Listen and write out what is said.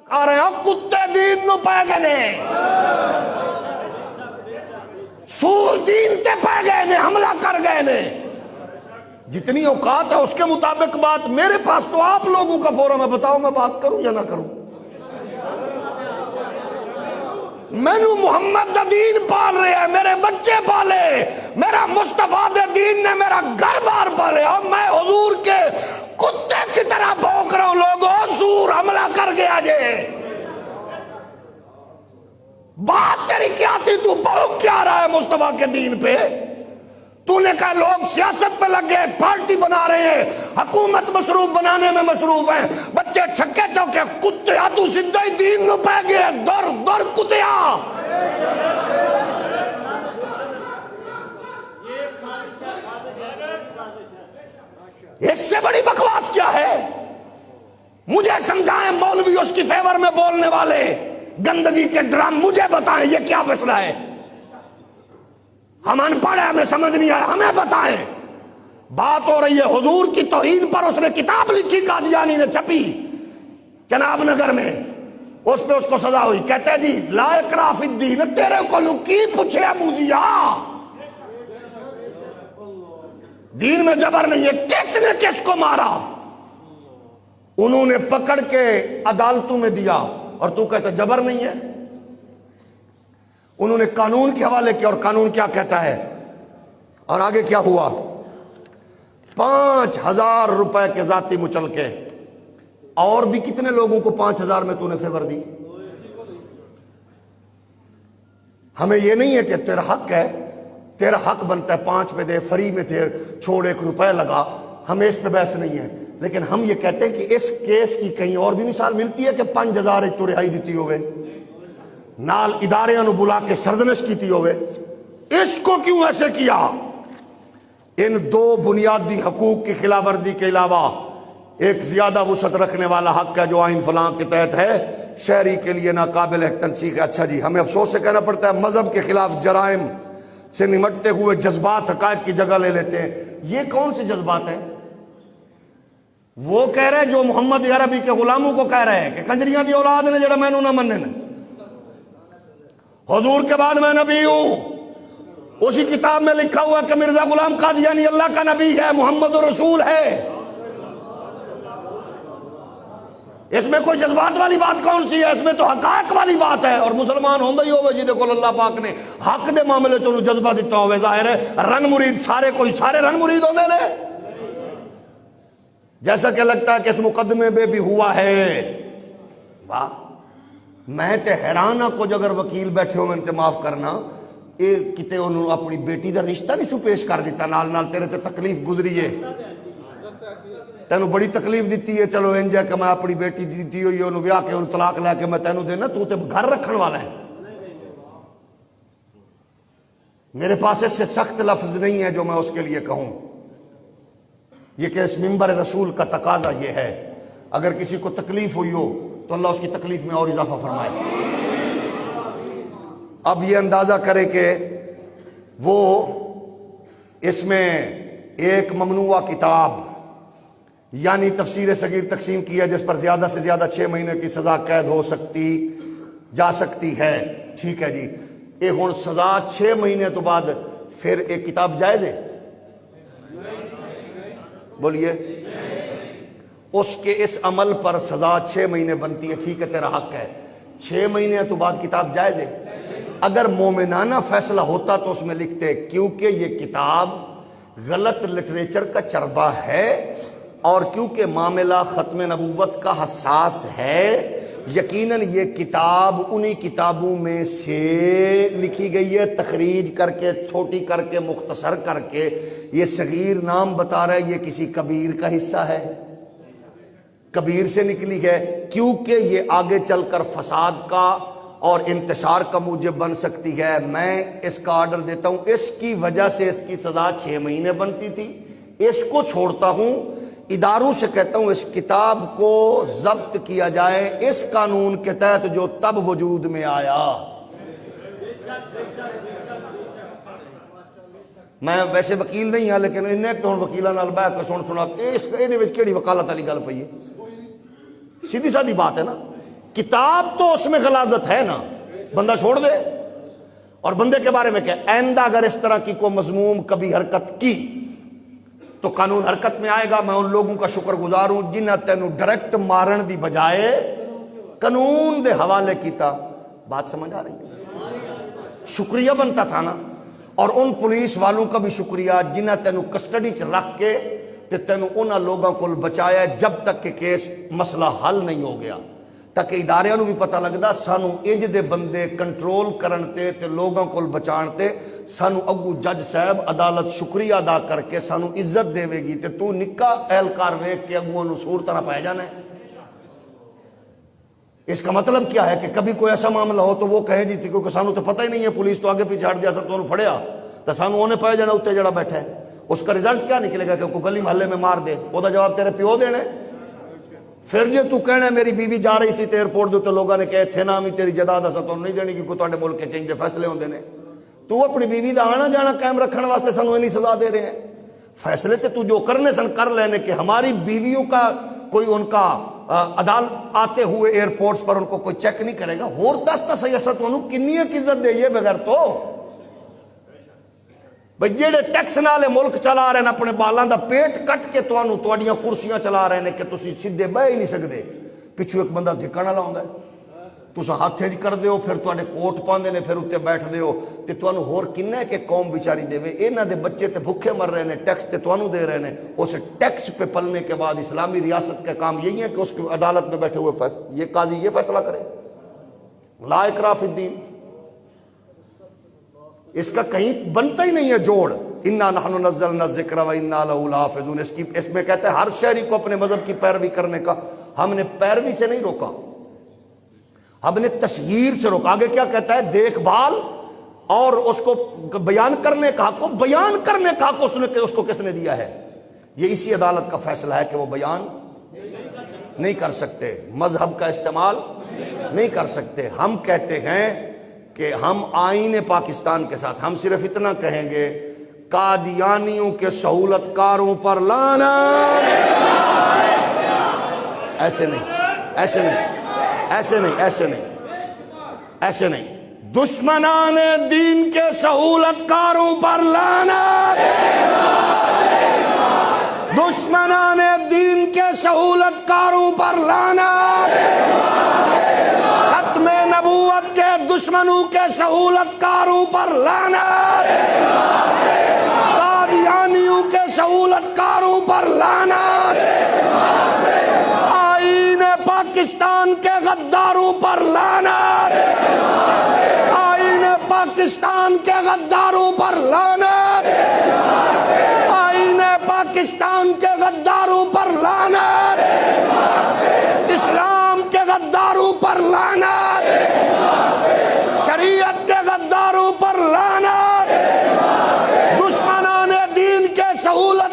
آ رہے ہیں کتے دین نو پہ گئے نے، سور دین تے پہ گئے نے، حملہ کر گئے نے۔ جتنی اوقات ہے اس کے مطابق بات، میرے پاس تو آپ لوگوں کا فورم ہے، بتاؤ میں بات کروں یا نہ کروں؟ مینو محمد دا دین پال رہے ہیں، میرے بچے پالے، میرا مصطفیٰ دے دین نے میرا گھر بار پالے، اور میں حضور کے کتے کی طرح بھونک رہا ہوں، لوگوں سور حملہ کر گیا جے۔ بات تیری کیا تھی؟ تو بھونک کیا رہا ہے مصطفیٰ کے دین پہ؟ تو نے کہا لوگ سیاست پہ لگ گئے، پارٹی بنا رہے ہیں، حکومت مصروف بنانے میں مصروف ہیں، بچے چھکے چوکے، کتیا تو سدھا ہی دین نو پہ گئے، دور دور کتیا۔ اس سے بڑی بکواس کیا ہے؟ مجھے سمجھائیں مولوی اس کی فیور میں بولنے والے گندگی کے ڈرام، مجھے بتائیں یہ کیا مسئلہ ہے؟ ہم ان پڑھ ہیں، ہمیں سمجھ نہیں آیا، ہمیں بتائیں۔ بات ہو رہی ہے حضور کی توہین پر، اس نے کتاب لکھی، قادیانی نے چھپی جناب نگر میں، اس پہ اس کو سزا ہوئی۔ کہتے ہیں جی لا اکراہ فی الدین، تیرے کو لکی پوچھے موزیا، دین میں جبر نہیں ہے۔ کس نے کس کو مارا؟ انہوں نے پکڑ کے عدالتوں میں دیا، اور تو کہتا جبر نہیں ہے۔ انہوں نے قانون کے حوالے کیا، اور قانون کیا کہتا ہے؟ اور آگے کیا ہوا؟ 5,000 روپے کے ذاتی مچلکے، اور بھی کتنے لوگوں کو 5,000 میں تو نے فیور دی؟ ہمیں یہ نہیں ہے کہ تیرا حق ہے، تیرا حق بنتا ہے 5 پہ دے، فری میں تھے چھوڑ 1 روپے لگا، ہمیں اس پہ بحث نہیں ہے، لیکن ہم یہ کہتے ہیں کہ اس کیس کی کہیں اور بھی مثال ملتی ہے کہ 5,000 ایک تو رہائی دیتی ہوئے، نال ادارے انو بلا کے سرزنش کیتی ہوئے، اس کو کیوں ایسے کیا؟ ان 2 بنیادی حقوق کی خلاف ورزی کے علاوہ ایک زیادہ وسعت رکھنے والا حق ہے جو آئین فلاں کے تحت ہے، شہری کے لیے ناقابل تنسیق ہے۔ اچھا جی، ہمیں افسوس سے کہنا پڑتا ہے مذہب کے خلاف جرائم سے نمٹتے ہوئے جذبات حقائق کی جگہ لے لیتے ہیں۔ یہ کون سے جذبات ہیں؟ وہ کہہ رہے ہیں جو محمد عربی کے غلاموں کو کہہ رہے ہیں کہ کنجریاں دی اولاد نے جڑا مینوں نہ مننے، حضور کے بعد میں نبی ہوں۔ اسی کتاب میں لکھا ہوا کہ مرزا غلام قادیانی اللہ کا نبی ہے، محمد رسول ہے۔ اس میں کوئی جذبات والی بات کون سی ہے؟ اس میں تو حقائق والی بات ہے، اور مسلمان ہوندا ہی ہوئے جی کو اللہ پاک نے حق دے معاملے چ جذبہ دیتا ہوئے، ظاہر ہے رن مرید سارے کوئی سارے رن مرید ہوندے نے، جیسا کہ لگتا ہے کہ اس مقدمے میں بھی ہوا ہے۔ واہ، میں تے حیران ہاں، کچھ اگر وکیل بیٹھے ہو میں تے معاف کرنا، اے کتے انہوں اپنی بیٹی دا رشتہ نہیں سو پیش کر دیتا، نال نال تیرے تے تکلیف گزری ہے، تینوں بڑی تکلیف دیتی ہے، چلو انجا کہ میں اپنی بیٹی دیتی ہوئی انہوں بیاہ کے انہوں طلاق لے کے میں تینوں دینا، تو تے گھر رکھن والا ہے۔ میرے پاس اس سے سخت لفظ نہیں ہے جو میں اس کے لیے کہوں، یہ کہ اس منبر رسول کا تقاضا یہ ہے، اگر کسی کو تکلیف ہوئی ہو تو اللہ اس کی تکلیف میں اور اضافہ فرمائے۔ اب یہ اندازہ کریں کہ وہ اس میں ایک ممنوعہ کتاب یعنی تفسیر صغیر تقسیم کی ہے، جس پر زیادہ سے زیادہ 6 مہینے کی سزا قید ہو سکتی جا سکتی ہے، ٹھیک ہے جی۔ یہ ہن سزا 6 مہینے تو بعد پھر ایک کتاب جائز ہے؟ بولیے، اس کے اس عمل پر سزا 6 مہینے بنتی ہے، ٹھیک ہے تیرا حق ہے، 6 مہینے تو بعد کتاب جائز ہے؟ اگر مومنانہ فیصلہ ہوتا تو اس میں لکھتے کیونکہ یہ کتاب غلط لٹریچر کا چربہ ہے اور کیونکہ معاملہ ختم نبوت کا حساس ہے، یقیناً یہ کتاب انہی کتابوں میں سے لکھی گئی ہے، تخریج کر کے چھوٹی کر کے مختصر کر کے، یہ صغیر نام بتا رہا ہے، یہ کسی کبیر کا حصہ ہے، کبیر سے نکلی ہے، کیونکہ یہ آگے چل کر فساد کا اور انتشار کا موجب بن سکتی ہے۔ میں اس کا آرڈر دیتا ہوں، اس کی وجہ سے اس کی سزا 6 مہینے بنتی تھی، اس کو چھوڑتا ہوں، اداروں سے کہتا ہوں اس کتاب کو ضبط کیا جائے اس قانون کے تحت جو تب وجود میں آیا۔ میں ویسے وکیل نہیں ہاں، لیکن انہیں ایک تو وکیلان نال بیٹھ کے سنا اس دے وچ کیڑی وکالت والی گل پئی ہے؟ سیدھی سادی بات ہے نا، کتاب تو اس میں غلاظت ہے نا، بندہ چھوڑ دے۔ اور بندے کے بارے میں کیا، آئندہ اگر اس طرح کی کوئی مذموم کبھی حرکت کی تو قانون حرکت میں آئے گا۔ میں ان لوگوں کا شکر گزار ہوں جنہیں تینوں ڈائریکٹ مارن دی بجائے قانون دے حوالے کیتا۔ بات سمجھ آ رہی ہے؟ شکریہ بنتا تھا نا۔ اور ان پولیس والوں کا بھی شکریہ جنہیں تینوں کسٹڈی چ رکھ کے تے تینوں انہاں لوگاں کو بچایا جب تک کہ کیس مسئلہ حل نہیں ہو گیا، تاکہ اداریاں نو بھی پتہ لگدا سانو انج دے بندے کنٹرول کرن تے لوگاں کو بچان تے سانو اگو جج صاحب عدالت شکریہ ادا کر کے سانو عزت دے گی تے تو نکا اہلکار ویکھ کے اگوں نو سور طرح پائے جانا ہے۔ اس کا مطلب کیا ہے کہ کبھی کوئی ایسا معاملہ ہو تو وہ کہے جی کیونکہ سانو تو پتہ ہی نہیں ہے، پولیس تو آگے پیچھے ہٹ گیا سب تو انہوں پھڑیا تو سانو انہیں پائے جانا اتنے جڑا بیٹھا ہے۔ اس کا رزلٹ کیا نکلے گا کہ کوئی گلی محلے میں مار دے، وہ دا جواب تیرے پیو دینا ہے۔ پھر جی تو کہنا ہے میری بیوی جا رہی سی تے ایئرپورٹ دے تو لوگوں نے کہے تھے نا بھی تیری جائیداد اساں تو نہیں دینی کیونکہ تواڈے ملک کے چنج دے فیصلے ہوندے نے۔ تو اپنی بیوی دا آنا جانا قائم رکھنے واسطے سانو اتنی سزا دے رہے ہیں۔ فیصلے تے تو جو کرنے سن کر لینے کہ ہماری بیویوں کا کوئی ان کا عدالت آتے ہوئے ایئرپورٹس پر ان کو کوئی چیک نہیں کرے گا۔ اور دس سیاست انہوں کنی ایک عزت دے یہ بغیر تو بھئی جیڑے ٹیکس نالے ملک چلا رہے ہیں اپنے بالاں دا پیٹ کٹ کے توانوں تواڈیاں کرسیاں چلا رہے ہیں کہ تسی سیدھے بہ ہی نہیں سکدے، پچھو ایک بندہ دھکن والا ہوندا ہے، تساں ہاتھ وچ کر دیو پھر تواڈے کوٹ پاندے نے پھر اتنے بیٹھ دیو تے توانوں ہور کنا ہے کہ قوم بیچاری دے انہاں دے بچے تے بھوکے مر رہے ہیں، ٹیکس تے توانوں دے رہے ہیں۔ اس ٹیکس پہ پلنے کے بعد اسلامی ریاست کا کام یہی ہے کہ اس کی عدالت میں بیٹھے ہوئے یہ قاضی یہ فیصلہ کرے، لا اکراہ فی الدین۔ اس کا کہیں بنتا ہی نہیں ہے جوڑ، انا نحن نزلنا الذکر و انا لہ لحافظون۔ اس میں کہتا ہے ہر شہری کو اپنے مذہب کی پیروی کرنے کا۔ ہم نے پیروی سے نہیں روکا، ہم نے تشہیر سے روکا۔ آگے کیا کہتا ہے، دیکھ بھال اور اس کو بیان کرنے کا حق، بیان کرنے کا حق اس کو کس نے دیا ہے؟ یہ اسی عدالت کا فیصلہ ہے کہ وہ بیان نہیں کر سکتے، مذہب کا استعمال نہیں کر سکتے۔ ہم کہتے ہیں کہ ہم آئین پاکستان کے ساتھ ہم صرف اتنا کہیں گے، قادیانیوں کے سہولت کاروں پر لعنت۔ ایسے نہیں، ایسے نہیں، ایسے نہیں، ایسے نہیں، ایسے نہیں۔ دشمنان دین کے سہولت کاروں پر لعنت، دشمنان دین کے سہولت کاروں پر لعنت، ختم نبوت کے دشمنوں کے سہولت کاروں پر لعنت، قادیانیوں کے سہولت کاروں پر لعنت، آئین پاکستان کے غداروں پر لعنت، آئین پاکستان کے غداروں پر لعنت، آئین پاکستان کے غداروں پر لعنت، اسلام کے غداروں پر لعنت، شریعت کے غداروں پر لعنت، دشمنان دین کے سہولت